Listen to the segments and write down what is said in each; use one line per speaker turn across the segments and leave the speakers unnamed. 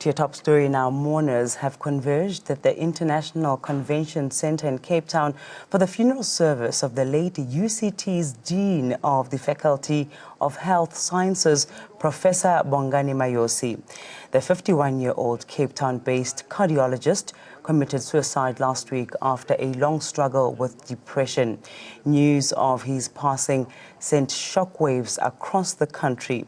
To your top story now, mourners have converged at the International Convention Centre in Cape Town for the funeral service of the late UCT's Dean of the Faculty of Health Sciences, Professor Bongani Mayosi. The 51-year-old Cape Town-based cardiologist committed suicide last week after a long struggle with depression. News of his passing sent shockwaves across the country.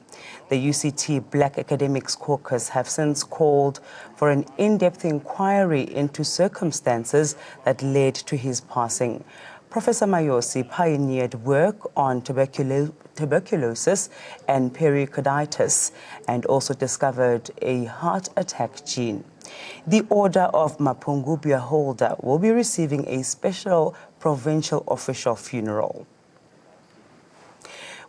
The UCT Black Academics Caucus have since called for an in-depth inquiry into circumstances that led to his passing. Professor Mayosi pioneered work on tuberculosis and pericarditis and also discovered a heart attack gene. The Order of Mapungubwe holder will be receiving a special provincial official funeral.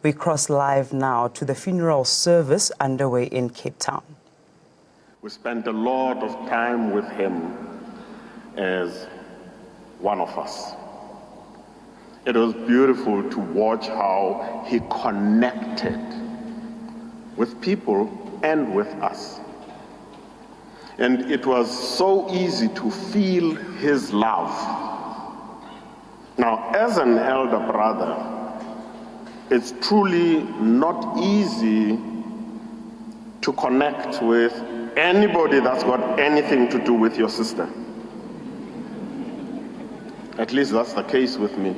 We cross live now to the funeral service underway in Cape Town.
We spent a lot of time with him as one of us. It was beautiful to watch how he connected with people and with us. And it was so easy to feel his love. Now, as an elder brother, it's truly not easy to connect with anybody that's got anything to do with your sister. At least that's the case with me.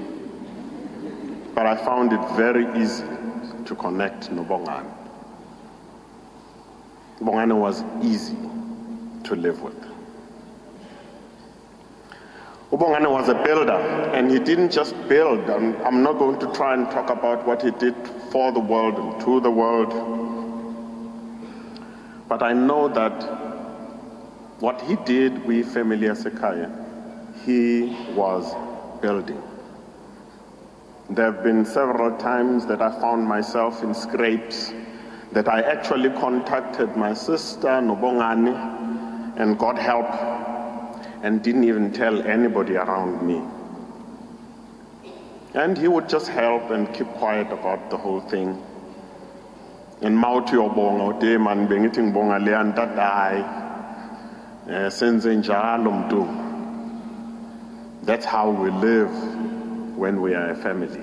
But I found it very easy to connect no Bongani. Bongani was easy to live with. Bongani was a builder, and he didn't just build. I'm not going to try and talk about what he did for the world and to the world, but I know that what he did with Familia Sekaya, he was building. There have been several times that I found myself in scrapes that I actually contacted my sister, Nobongani, and got help, and didn't even tell anybody around me. And he would just help and keep quiet about the whole thing. And mauti obonga ude man bengithi ngibonga le antadai senze njalo mntu. That's how we live when we are a family.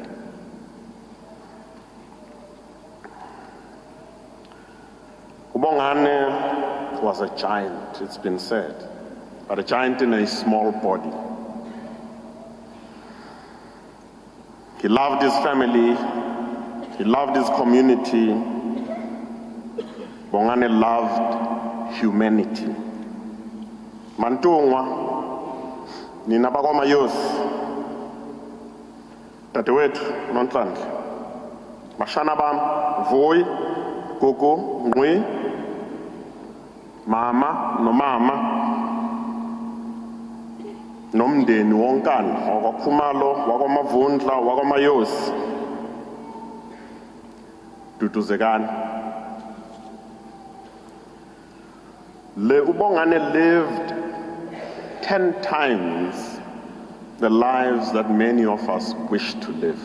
Bongani was a giant, it's been said, but a giant in a small body. He loved his family, he loved his community. Bongani loved humanity. Mantungwa, nina bakwa Mayosi, tatewethu noNhlanhla, bashana bam, Voyi, Gogo, Ngwi, Mama, nomama, nomndeni wonkana wakwaKhumalo, wakwaMavundla, wakwaMayosi, duduzekani. Bongani lived 10 times the lives that many of us wish to live.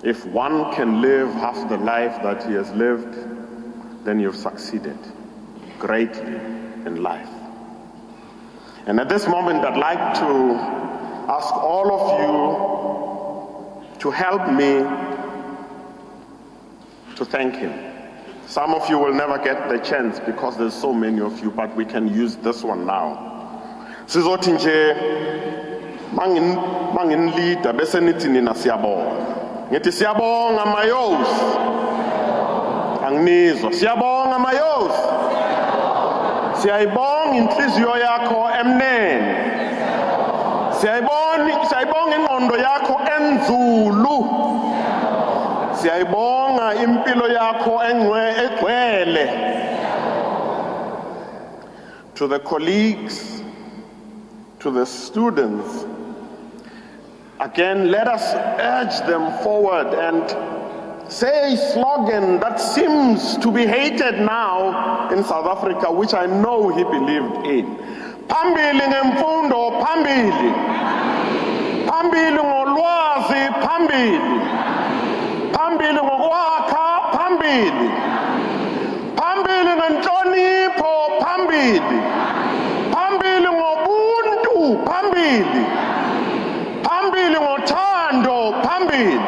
If one can live half the life that he has lived, then you've succeeded greatly in life. And at this moment, I'd like to ask all of you to help me to thank him. Some of you will never get the chance because there's so many of you, but we can use this one now. Sizothi nje manginleader bese nithi nina siyabonga. Ngithi siyabonga Mayosi. Angizwa. Siyabonga Mayosi. Siyayibonga inhliziyo yakho emnene. Siyayibonga ingqondo yakho enzulu. Siyayibonga impilo yakho egcwele. To the colleagues, to the students, again, let us urge them forward and say a slogan that seems to be hated now in South Africa, which I know he believed in. Phambili ngemfundo, phambili. Phambili ngolwazi, phambili. Phambili ngokwakha, phambili. Phambili phambili, phambili ngobuntu, phambili, phambili ngothando, phambili.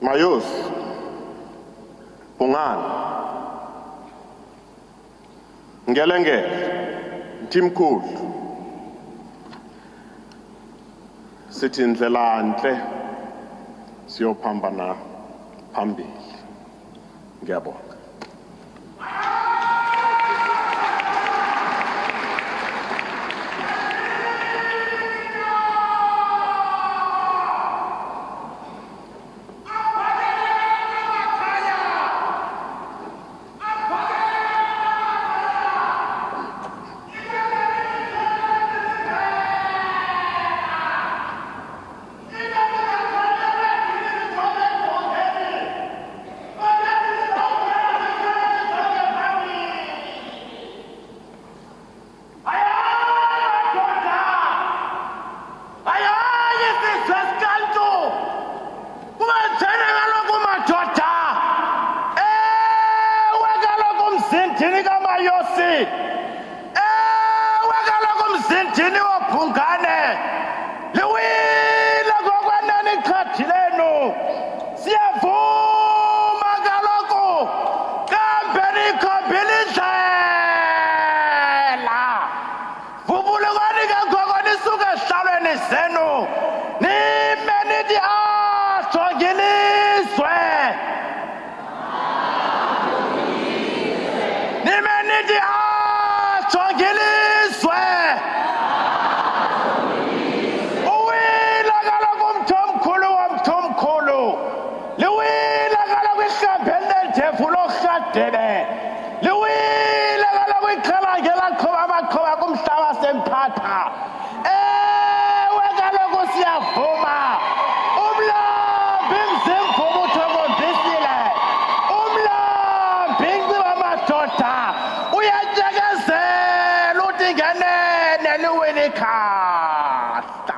Mayosi, Bongani, ngelengele, Mthimkhulu, sithi ndlela ntle siyophambana phambili. Ngiyabonga. Mayosi, wakaloku mzindini waphungane, liwile ngokwanani iqhathi lenu, siyavuma kaloku, kambe nikhombile indlela, vubulukani ke ngoko nisuke esihlalweni zenu, nime nithi jongilizwe. Nimenidi jongilizwe. Uwila kaloku umthomkhulu womthomkhulu. Liwila kaloku ihlambeli lendevu lorhadebe. Liwila kaloku iqhalange laqhuba amaqhuba kumhlaba semphatha. Ewe kaloku siyavuma. Umlambi mzimvubu uthokombisile. Umlambi nciba amadoda. Uyajekezela uthi ngenene liwile ikhahla.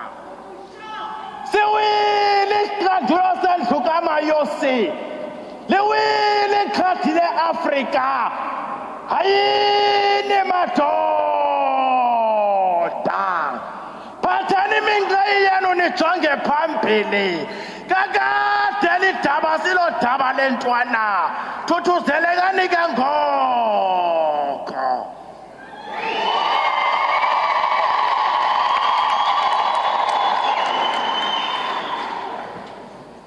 Siwile isiqandulo sendlu kaMayosi. Liwile iqhathi le-Afrika. Hayini madoda. Phathani iminqe yenu nijonge phambili. Kakade lidaba silodaba lentwana. Thuthuzelekani ke ngoko.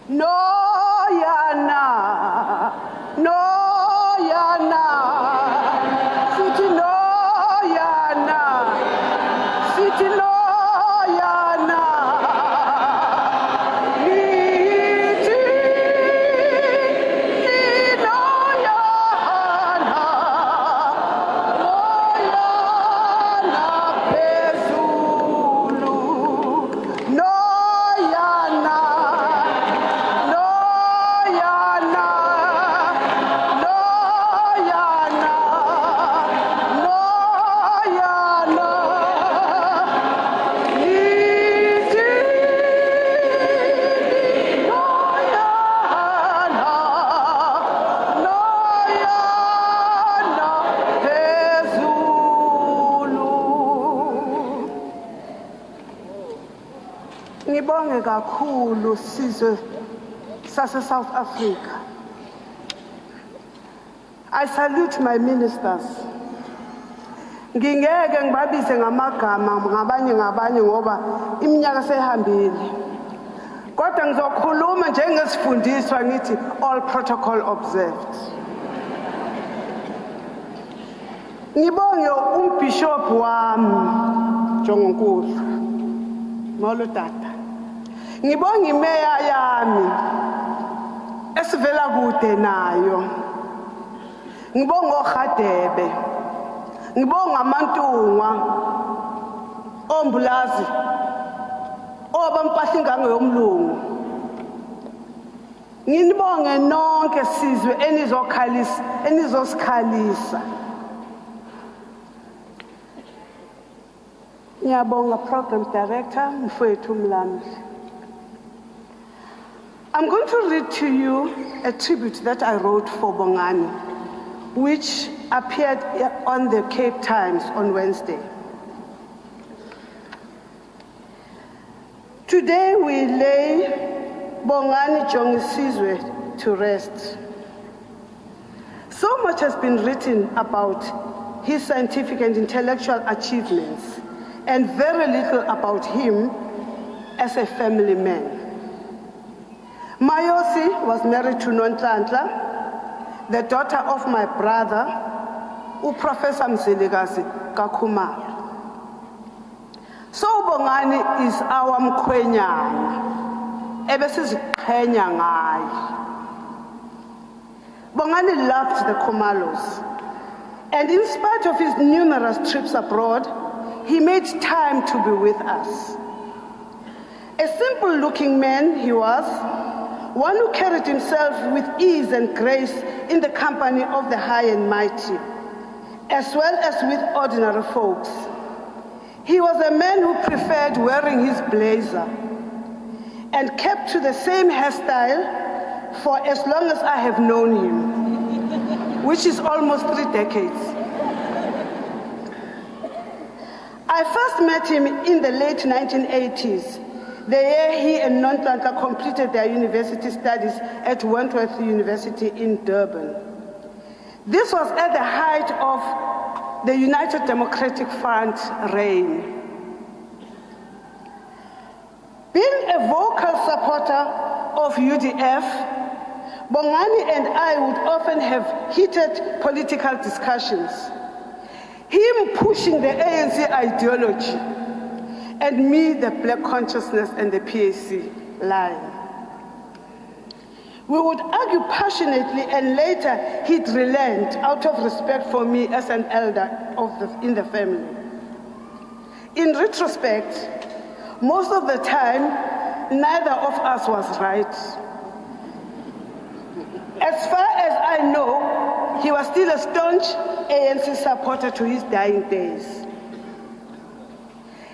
No yana, no yana, sithi no yana, sithi no yana, nithi no yana, phezulu, no yana. Ngibonge kakhulu sizwe sase South Africa. I salute my ministers. Ngingeke ngibabize ngamagama ngabanye ngoba iminyaka sehambile. Kodwa ngizokhuluma njengesifundiswa ngithi all protocol observed. Ngibonge umbishop wami Jongonkulu Molo Tata. Ngibonge imeya yami esivela kude nayo. Ngibonge oGadebe. Ngibonge amantungwa ombulazi obampahla ingango yomlungu. Ngibonge nonke sizwe enizosikhalisa. Ngiyabonga Program Director mfowethu Mlamli. I'm going to read to you a tribute that I wrote for Bongani, which appeared on the Cape Times on Wednesday. Today we lay Bongani Jongisiwe to rest. So much has been written about his scientific and intellectual achievements, and very little about him as a family man. Mayosi was married to Nonhlanhla, the daughter of my brother, Professor Mzilikazi Kakhumalo. So Bongani is our mkhwenyana, ebesiziqhenya ngaye. Bongani loved the Khumalos, and in spite of his numerous trips abroad, he made time to be with us. A simple-looking man he was, one who carried himself with ease and grace in the company of the high and mighty, as well as with ordinary folks. He was a man who preferred wearing his blazer and kept to the same hairstyle for as long as I have known him, which is almost 3 decades. I first met him in the late 1980s, the year he and Nonhlanhla completed their university studies at Wentworth University in Durban. This was at the height of the United Democratic Front reign. Being a vocal supporter of UDF, Bongani and I would often have heated political discussions. Him pushing the ANC ideology, and me the black consciousness and the PAC line. We would argue passionately, and later he'd relent out of respect for me as an elder in the family. In retrospect, most of the time, neither of us was right. As far as I know, he was still a staunch ANC supporter to his dying days.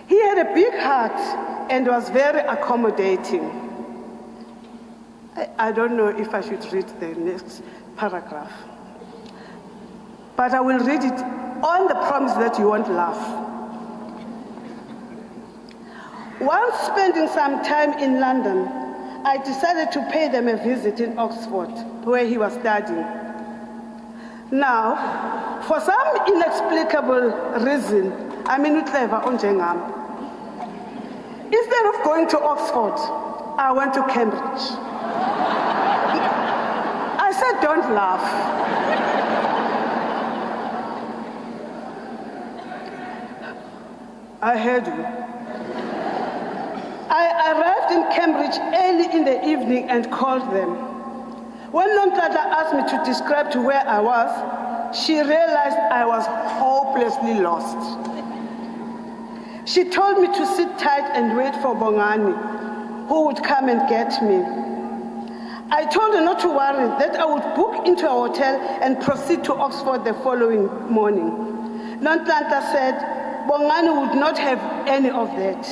He had a big heart and was very accommodating. I don't know if I should read the next paragraph, but I will read it on the promise that you won't laugh. Once spending some time in London, I decided to pay them a visit in Oxford, where he was studying. Now, for some inexplicable reason, instead of going to Oxford, I went to Cambridge. I said, don't laugh. I heard you. I arrived in Cambridge early in the evening and called them. When Nonhlanhla asked me to describe to where I was, she realized I was hopelessly lost. She told me to sit tight and wait for Bongani, who would come and get me. I told her not to worry, that I would book into a hotel and proceed to Oxford the following morning. Nonhlanhla said Bongani would not have any of that,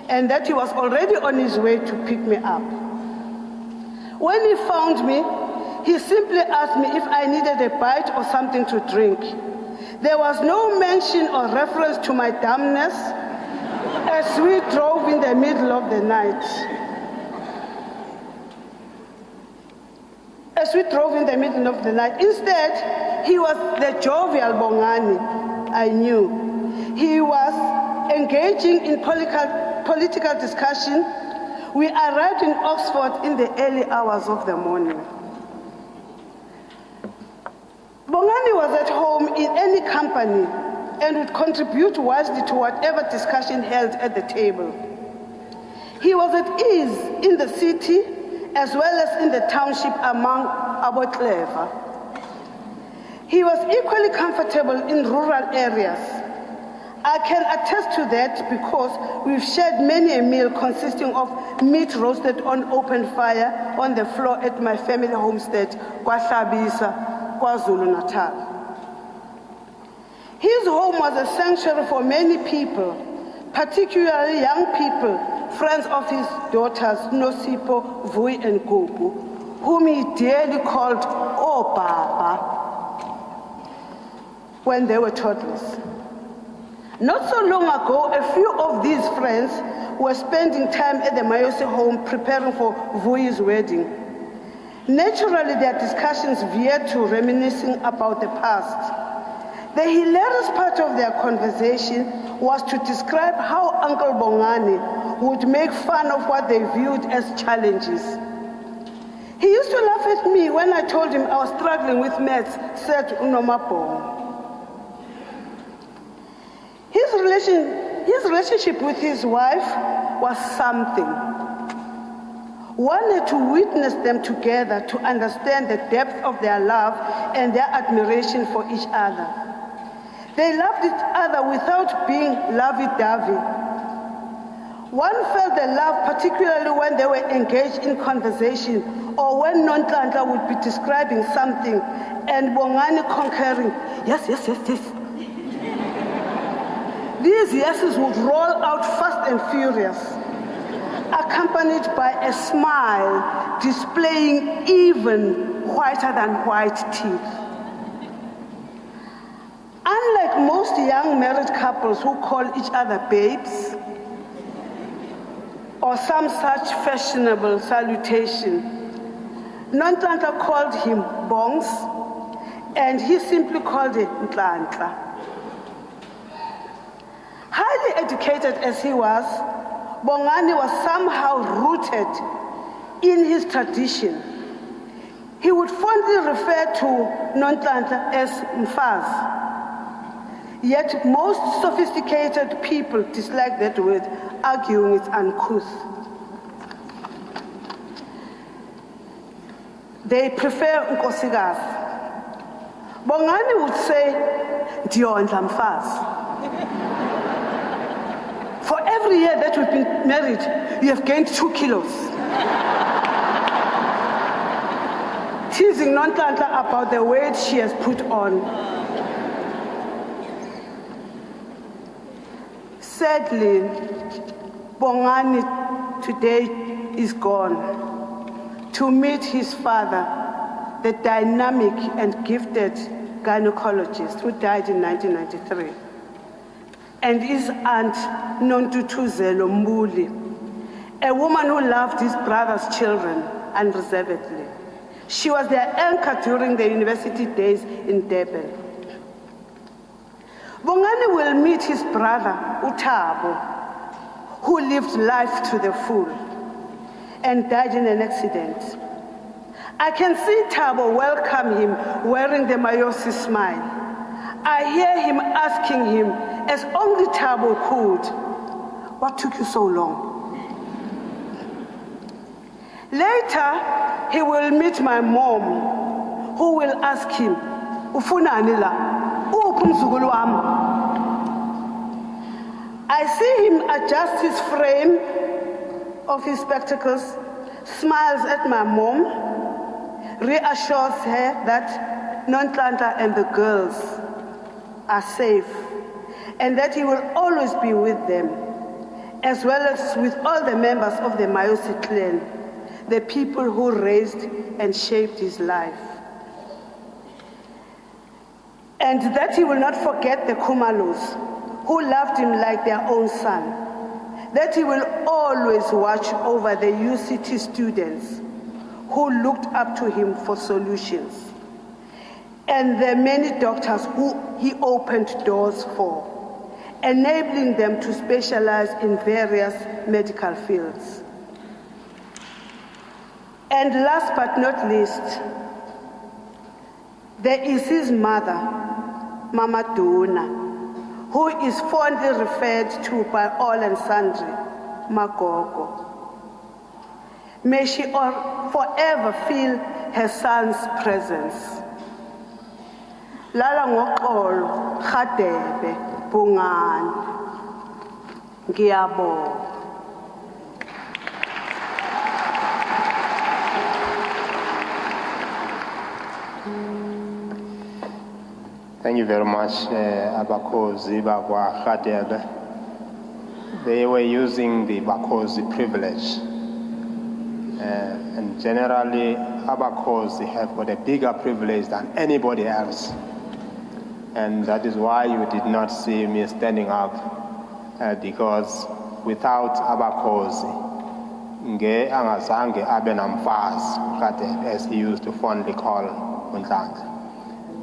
and that he was already on his way to pick me up. When he found me, he simply asked me if I needed a bite or something to drink. There was no mention or reference to my dumbness as we drove in the middle of the night. Instead, he was the jovial Bongani I knew. He was engaging in political discussion. We arrived in Oxford in the early hours of the morning. Bongani was at home in any company and would contribute wisely to whatever discussion held at the table. He was at ease in the city as well as in the township among our clever. He was equally comfortable in rural areas. I can attest to that because we've shared many a meal consisting of meat roasted on open fire on the floor at my family homestead, KwaHlabisa, KwaZulu-Natal. His home was a sanctuary for many people, particularly young people friends of his daughters, Nosipo, Vui, and Gugu, whom he dearly called "Oh Baba" when they were toddlers. Not so long ago, a few of these friends were spending time at the Mayosi home preparing for Vui's wedding. Naturally, their discussions veered to reminiscing about the past. The hilarious part of their conversation was to describe how Uncle Bongani would make fun of what they viewed as challenges. He used to laugh at me when I told him I was struggling with maths, said Unomapong. His relationship with his wife was something. One had to witness them together to understand the depth of their love and their admiration for each other. They loved each other without being lovey-dovey. One felt the love particularly when they were engaged in conversation or when Nonhlanhla would be describing something and Bongani concurring, yes, yes, yes, yes. These yeses would roll out fast and furious, accompanied by a smile displaying even whiter than white teeth. Unlike most young married couples who call each other babes or some such fashionable salutation, Nonhlanhla called him Bongs, and he simply called it Nhlanhla. Highly educated as he was, Bongani was somehow rooted in his tradition. He would fondly refer to Nonhlanhla as Mfaz. Yet most sophisticated people dislike that word, arguing it's uncouth. They prefer Nkosikazi. Bongani would say, Ndiyondla Mfaz. For every year that we've been married, you have gained 2 kilos. Teasing Nonhlanhla about the weight she has put on. Sadly, Bongani today is gone to meet his father, the dynamic and gifted gynecologist who died in 1993. And his aunt, Nontutuzelo Mbuli, a woman who loved his brother's children unreservedly. She was their anchor during the university days in Durban. Bongani will meet his brother, Utabo, who lived life to the full and died in an accident. I can see Thabo welcome him wearing the Mayosi smile. I hear him asking him, as only Thabo could, what took you so long? Later, he will meet my mom, who will ask him, Ufunani la? Uphi umzukulu wami? I see him adjust his frame of his spectacles, smiles at my mom, reassures her that Nonhlanhla and the girls are safe, and that he will always be with them, as well as with all the members of the Mayosi clan, the people who raised and shaped his life. And that he will not forget the Khumalos, who loved him like their own son. That he will always watch over the UCT students who looked up to him for solutions, and the many doctors who he opened doors for, enabling them to specialize in various medical fields. And last but not least, there is his mother, Mama Duna, who is fondly referred to by all and sundry, Magogo. May she forever feel her son's presence. Lala ngoxolo, Khadebe, Bongani. Ngiyabonga.
Thank you very much, Abakhozi Bakwa Khadebe. they were using the Bakhosi privilege. And generally, Abakhosi have got a bigger privilege than anybody else. And that is why you did not see me standing up, because without Abakhosi, nge angazange abe namfazi uKadebe, as he used to fondly call uNhlanhla.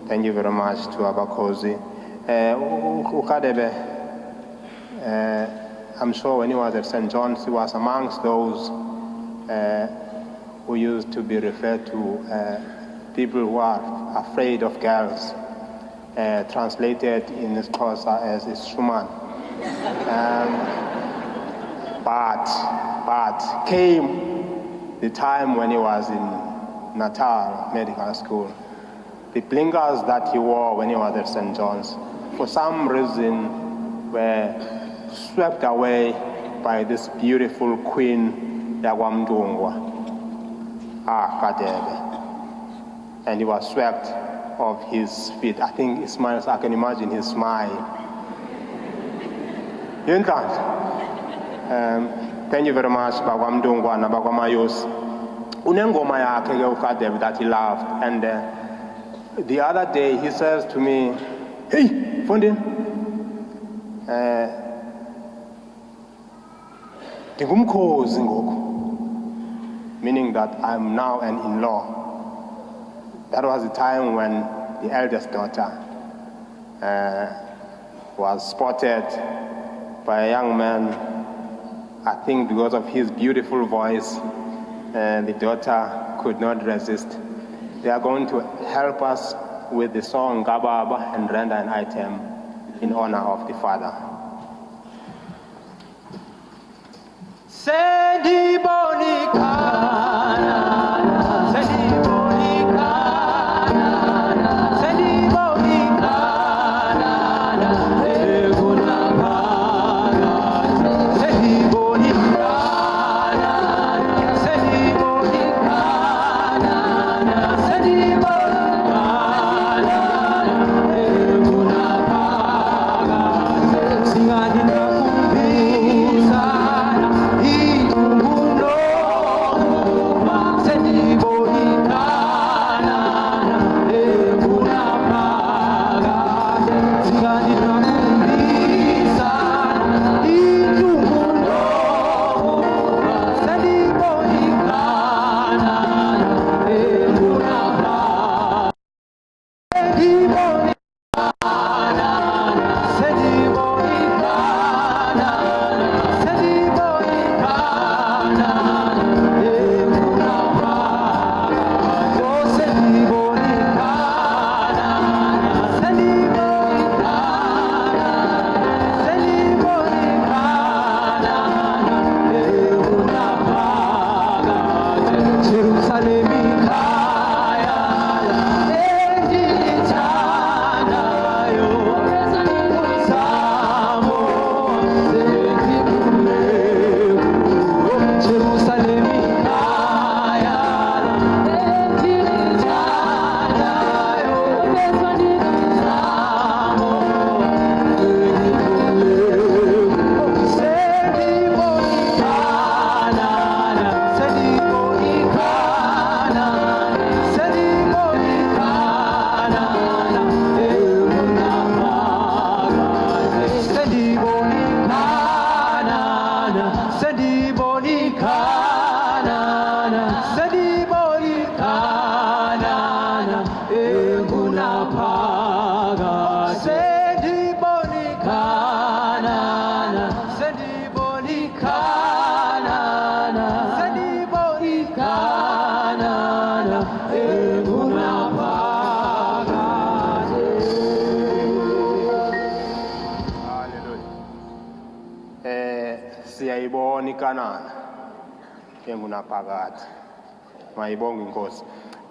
Thank you very much to Abakhosi. uKadebe, I'm sure when he was at St. John's, he was amongst those who used to be referred to people who are afraid of girls, translated in Xhosa as Ishuman. But came the time when he was in Natal Medical School. The blinkers that he wore when he was at St. John's, for some reason, were swept away by this beautiful queen, Yagwamdungwa, Kadebe. And he was swept off his feet. I think he smiles, I can imagine his smile. You understand? Thank you very much, Bagwamdungwa and Mayosi. Unengoma yakhe ke uKadebe that he loved. And the other day he says to me, "Hey, Fundin, ndingumkhozi ngoku," meaning that I'm now an in-law. That was the time when the eldest daughter was spotted by a young man. I think because of his beautiful voice, the daughter could not resist. They are going to help us with the song Gababa and render an item in honor of the father.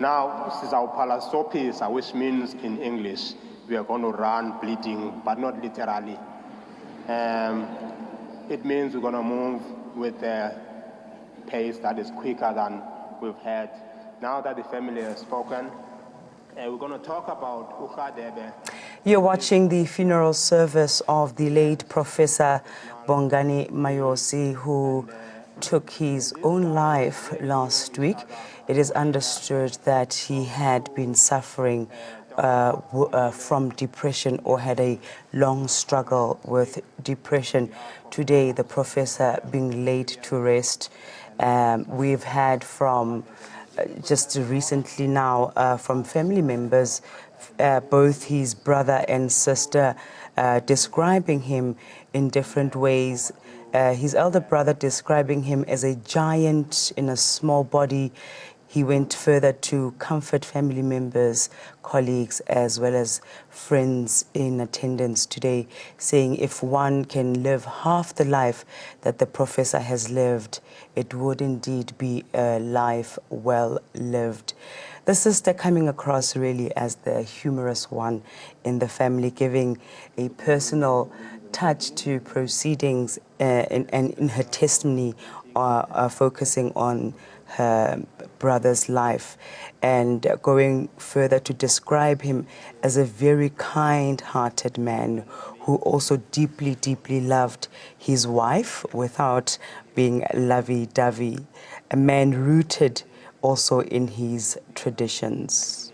Now, sizawuphalasophisa, which means in English, we are going to run bleeding, but not literally. It means we're going to move with a pace that is quicker than we've had. Now that the family has spoken, we're going to talk about uKadebe.
You're watching the funeral service of the late Professor Bongani Mayosi, who took his own life last week. It is understood that he had been suffering from depression or had a long struggle with depression. Today, the professor being laid to rest. We've had from just recently now from family members, both his brother and sister describing him in different ways. His elder brother describing him as a giant in a small body. He went further to comfort family members, colleagues, as well as friends in attendance today, saying if one can live half the life that the professor has lived, it would indeed be a life well lived. The sister coming across really as the humorous one in the family, giving a personal touch to proceedings and in her testimony, focusing on her brother's life and going further to describe him as a very kind-hearted man who also deeply, deeply loved his wife without being lovey-dovey, a man rooted also in his traditions.